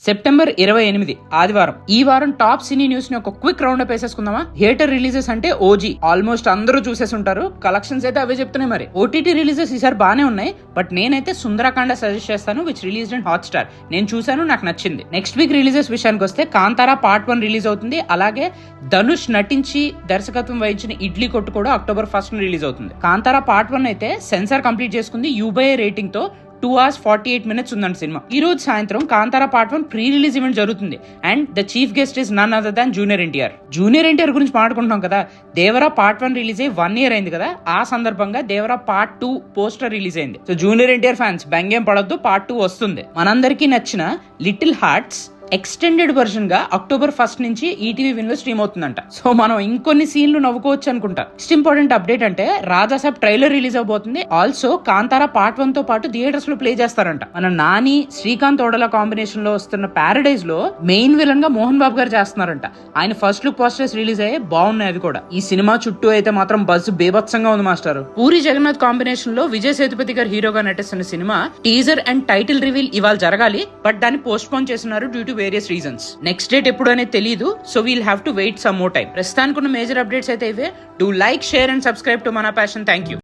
September 28 ఆదివారం. ఈ వారం టాప్ సినీ న్యూస్ ని ఒక క్విక్ రౌండ్ అప్ వేసేసుకుందామా. థియేటర్ రిలీజెస్ అంటే ఓజీ ఆల్మోస్ట్ అందరూ చూసేసి ఉంటారు. కలెక్షన్స్ అయితే అవే చెప్తున్నాయి. మరి ఓటీటీ రిలీజెస్ ఈసారి బానే ఉన్నాయి, బట్ నేనైతే సుందరకాండ సజెస్ట్ చేస్తాను, విచ్ రిలీజ్ ఇన్ హాట్స్టార్. నేను చూసాను, నాకు నచ్చింది. నెక్స్ట్ వీక్ రిలీజెస్ విషయానికి వస్తే కాంతారా పార్ట్ 1 రిలీజ్ అవుతుంది. అలాగే ధనుష్ నటించి దర్శకత్వం వహించిన ఇడ్లీ కొట్టు కూడా అక్టోబర్ 1 రిలీజ్ అవుతుంది. కాంతారా పార్ట్ 1 అయితే సెన్సార్ కంప్లీట్ చేసుకుంది. యూబై రేటింగ్ తో 2 hours 48 minutes ఉందండి సినిమా. ఈ రోజు సాయంత్రం Kantara part 1 pre release event జరుగుతుంది. And the chief guest is none other than junior NTR. Junior NTR గురించి మాట్లాడుకుంటున్నాం కదా. దేవరా పార్ట్ 1 రిలీజ్ అయ్యి 1 year అయింది కదా. ఆ సందర్భంగా దేవరా పార్ట్ 2 పోస్టర్ రిలీజ్ అయింది. సో జూనియర్ ఎన్టీఆర్ ఫ్యాన్స్ బెంగేం పడొద్దు, పార్ట్ 2 వస్తుంది. మనందరికీ నచ్చిన లిటిల్ హార్ట్స్ ఎక్స్టెండెడ్ వర్షన్ గా అక్టోబర్ 1 నుంచి ఈటీవీ విన్ లో స్ట్రీమ్ అవుతుందంట. సో మనం ఇంకొన్ని సీన్లు నవ్వుకోవచ్చు అనుకుంటా. నెక్స్ట్ ఇంపార్టెంట్ అప్డేట్ అంటే రాజాసాబ్ ట్రైలర్ రిలీజ్ అవబోతుంది. ఆల్సో కాంతారా పార్ట్ 1 తో పాటు థియేటర్స్ లో ప్లే చేస్తారంట. మన నాని శ్రీకాంత్ ఓడల కాంబినేషన్ లో వస్తున్న పారడైజ్ లో మెయిన్ విలన్ గా మోహన్ బాబు గారు చేస్తున్నారంట. ఆయన ఫస్ట్ లుక్ పోస్టర్స్ రిలీజ్ అయ్యే బాగున్నాయి అవి కూడా. ఈ సినిమా చుట్టూ అయితే మాత్రం బజ్ బేభత్సంగా ఉంది మాస్టర్. పూరి జగన్నాథ్ కాంబినేషన్ లో విజయ్ సేతుపతి గారు హీరోగా నటిస్తున్న cinema teaser and title reveal ఇవాళ జరగాలి, బట్ దాన్ని పోస్ట్ పోన్ చేస్తున్నారు due to various reasons. Next date ఎప్పుడు అనేది తెలియదు, so we'll have to wait some more time. ప్రస్తుతానికి ఉన్న మేజర్ అప్డేట్స్ అయితే ఇవే. Do like, share and subscribe to మన ప్యాషన్. Thank you.